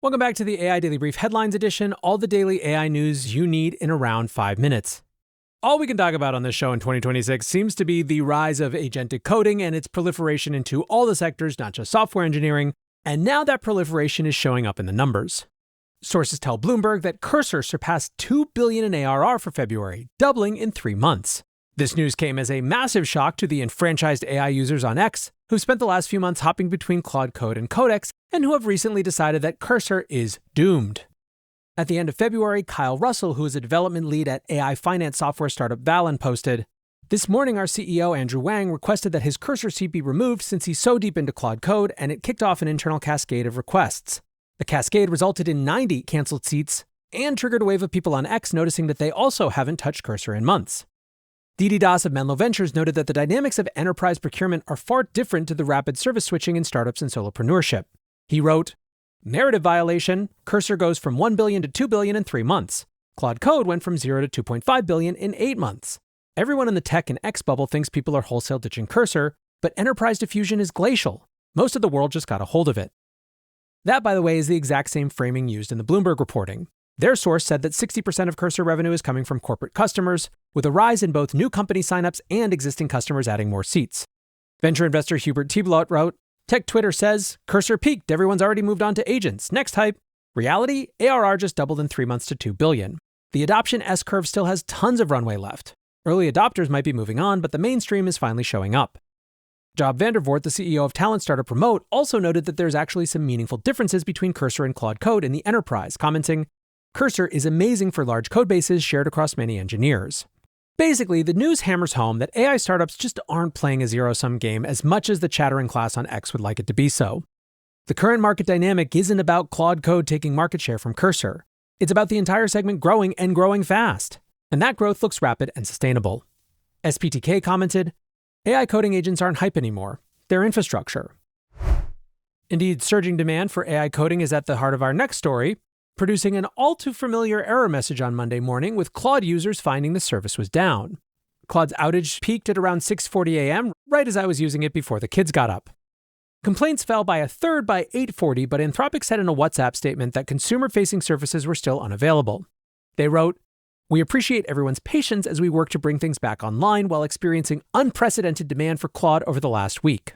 Welcome back to the AI Daily Brief Headlines Edition, all the daily AI news you need in around 5 minutes. All we can talk about on this show in 2026 seems to be the rise of agentic coding and its proliferation into all the sectors, not just software engineering, and now that proliferation is showing up in the numbers. Sources tell Bloomberg that Cursor surpassed $2 billion in ARR for February, doubling in 3 months. This news came as a massive shock to the enfranchised AI users on X, who've spent the last few months hopping between Claude Code and Codex, and who have recently decided that Cursor is doomed. At the end of February, Kyle Russell, who is a development lead at AI finance software startup Valin, posted, "This morning our CEO Andrew Wang requested that his Cursor seat be removed since he's so deep into Claude Code, and it kicked off an internal cascade of requests. The cascade resulted in 90 canceled seats and triggered a wave of people on X noticing that they also haven't touched Cursor in months." Didi Das of Menlo Ventures noted that the dynamics of enterprise procurement are far different to the rapid service switching in startups and solopreneurship. He wrote, "Narrative violation, Cursor goes from $1 billion to $2 billion in 3 months. Claude Code went from 0 to $2.5 billion in 8 months. Everyone in the tech and X bubble thinks people are wholesale ditching Cursor, but enterprise diffusion is glacial. Most of the world just got a hold of it." That, by the way, is the exact same framing used in the Bloomberg reporting. Their source said that 60% of Cursor revenue is coming from corporate customers, with a rise in both new company signups and existing customers adding more seats. Venture investor Hubert Thieblaut wrote, "Tech Twitter says, Cursor peaked, everyone's already moved on to agents. Next hype. Reality, ARR just doubled in 3 months to $2 billion. The adoption S-curve still has tons of runway left. Early adopters might be moving on, but the mainstream is finally showing up." Job Vandervoort, the CEO of talent startup Remote, also noted that there's actually some meaningful differences between Cursor and Claude Code in the enterprise, commenting, "Cursor is amazing for large code bases shared across many engineers." Basically, the news hammers home that AI startups just aren't playing a zero-sum game as much as the chattering class on X would like it to be so. The current market dynamic isn't about Claude Code taking market share from Cursor. It's about the entire segment growing and growing fast. And that growth looks rapid and sustainable. SPTK commented, "AI coding agents aren't hype anymore. They're infrastructure." Indeed, surging demand for AI coding is at the heart of our next story, producing an all-too-familiar error message on Monday morning with Claude users finding the service was down. Claude's outage peaked at around 6:40 a.m., right as I was using it before the kids got up. Complaints fell by a third by 8:40, but Anthropic said in a WhatsApp statement that consumer-facing services were still unavailable. They wrote, "We appreciate everyone's patience as we work to bring things back online while experiencing unprecedented demand for Claude over the last week."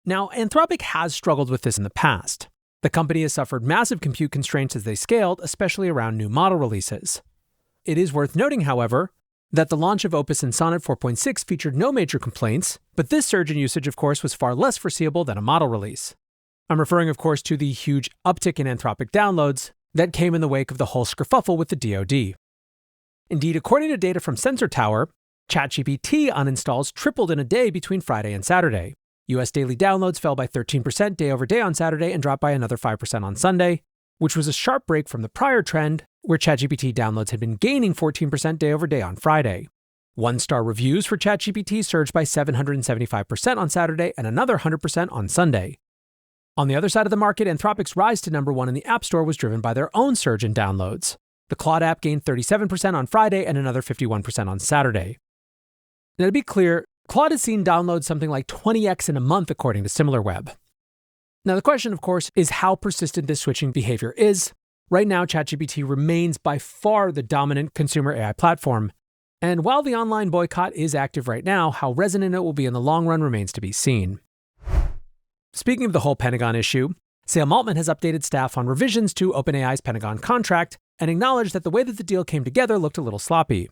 Now, Anthropic has struggled with this in the past. The company has suffered massive compute constraints as they scaled, especially around new model releases. It is worth noting, however, that the launch of Opus and Sonnet 4.6 featured no major complaints, but this surge in usage, of course, was far less foreseeable than a model release. I'm referring, of course, to the huge uptick in Anthropic downloads that came in the wake of the whole skerfuffle with the DoD. Indeed, according to data from Sensor Tower, ChatGPT uninstalls tripled in a day between Friday and Saturday. US daily downloads fell by 13% day over day on Saturday and dropped by another 5% on Sunday, which was a sharp break from the prior trend, where ChatGPT downloads had been gaining 14% day over day on Friday. One-star reviews for ChatGPT surged by 775% on Saturday and another 100% on Sunday. On the other side of the market, Anthropic's rise to number 1 in the App Store was driven by their own surge in downloads. The Claude app gained 37% on Friday and another 51% on Saturday. Now, to be clear, Claude has seen downloads something like 20x in a month, according to SimilarWeb. Now, the question, of course, is how persistent this switching behavior is. Right now, ChatGPT remains by far the dominant consumer AI platform. And while the online boycott is active right now, how resonant it will be in the long run remains to be seen. Speaking of the whole Pentagon issue, Sam Altman has updated staff on revisions to OpenAI's Pentagon contract and acknowledged that the way that the deal came together looked a little sloppy.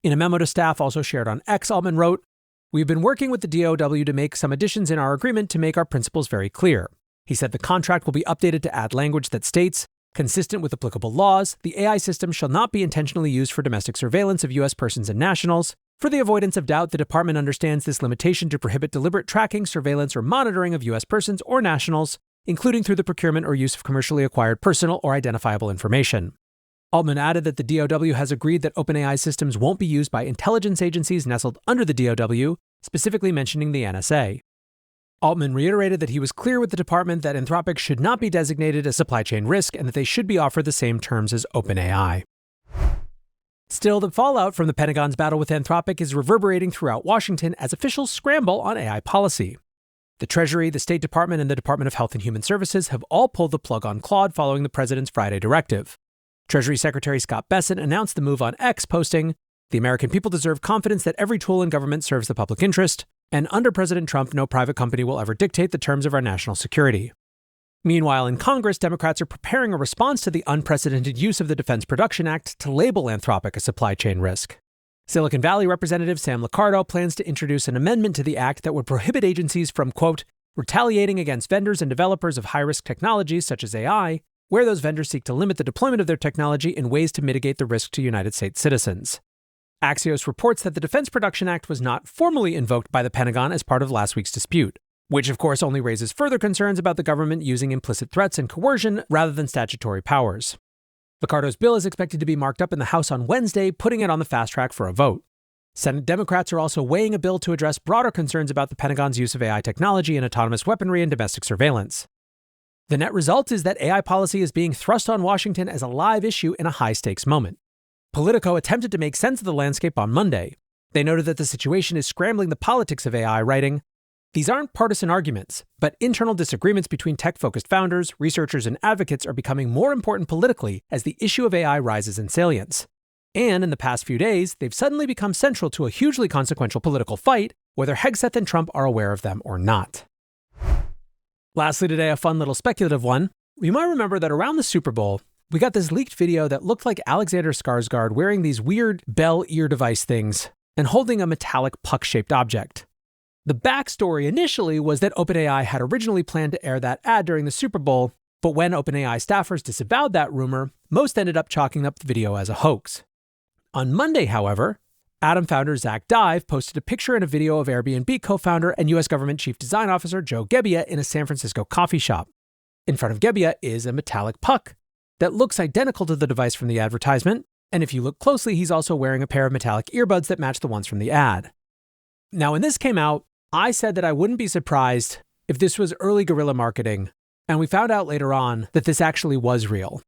In a memo to staff also shared on X, Altman wrote, "We've been working with the DOW to make some additions in our agreement to make our principles very clear." He said the contract will be updated to add language that states, consistent with applicable laws, the AI system shall not be intentionally used for domestic surveillance of U.S. persons and nationals. For the avoidance of doubt, the department understands this limitation to prohibit deliberate tracking, surveillance, or monitoring of U.S. persons or nationals, including through the procurement or use of commercially acquired personal or identifiable information. Altman added that the DOW has agreed that OpenAI systems won't be used by intelligence agencies nestled under the DOW, specifically mentioning the NSA. Altman reiterated that he was clear with the department that Anthropic should not be designated a supply chain risk and that they should be offered the same terms as OpenAI. Still, the fallout from the Pentagon's battle with Anthropic is reverberating throughout Washington as officials scramble on AI policy. The Treasury, the State Department, and the Department of Health and Human Services have all pulled the plug on Claude following the president's Friday directive. Treasury Secretary Scott Bessent announced the move on X, posting, "The American people deserve confidence that every tool in government serves the public interest, and under President Trump, no private company will ever dictate the terms of our national security." Meanwhile, in Congress, Democrats are preparing a response to the unprecedented use of the Defense Production Act to label Anthropic a supply chain risk. Silicon Valley Representative Sam Liccardo plans to introduce an amendment to the act that would prohibit agencies from, quote, retaliating against vendors and developers of high-risk technologies such as AI, where those vendors seek to limit the deployment of their technology in ways to mitigate the risk to United States citizens. Axios reports that the Defense Production Act was not formally invoked by the Pentagon as part of last week's dispute, which of course only raises further concerns about the government using implicit threats and coercion rather than statutory powers. Liccardo's bill is expected to be marked up in the House on Wednesday, putting it on the fast track for a vote. Senate Democrats are also weighing a bill to address broader concerns about the Pentagon's use of AI technology in autonomous weaponry and domestic surveillance. The net result is that AI policy is being thrust on Washington as a live issue in a high-stakes moment. Politico attempted to make sense of the landscape on Monday. They noted that the situation is scrambling the politics of AI, writing, "These aren't partisan arguments, but internal disagreements between tech-focused founders, researchers, and advocates are becoming more important politically as the issue of AI rises in salience. And in the past few days, they've suddenly become central to a hugely consequential political fight, whether Hegseth and Trump are aware of them or not." Lastly today, a fun little speculative one. You might remember that around the Super Bowl, we got this leaked video that looked like Alexander Skarsgård wearing these weird bell ear device things and holding a metallic puck-shaped object. The backstory initially was that OpenAI had originally planned to air that ad during the Super Bowl, but when OpenAI staffers disavowed that rumor, most ended up chalking up the video as a hoax. On Monday, however, Atom founder Zach Dive posted a picture and a video of Airbnb co-founder and U.S. government chief design officer Joe Gebbia in a San Francisco coffee shop. In front of Gebbia is a metallic puck that looks identical to the device from the advertisement, and if you look closely, he's also wearing a pair of metallic earbuds that match the ones from the ad. Now, when this came out, I said that I wouldn't be surprised if this was early guerrilla marketing, and we found out later on that this actually was real.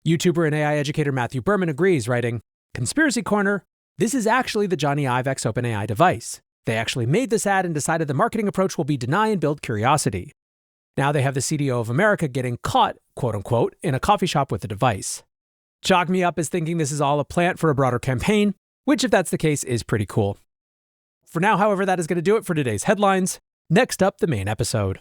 YouTuber and AI educator Matthew Berman agrees, writing, "Conspiracy Corner, this is actually the Johnny Ive X OpenAI device. They actually made this ad and decided the marketing approach will be deny and build curiosity. Now they have the CDO of America getting caught, quote unquote, in a coffee shop with the device. Chalk me up as thinking this is all a plant for a broader campaign, which if that's the case is pretty cool. For now, however, that is going to do it for today's headlines. Next up, the main episode.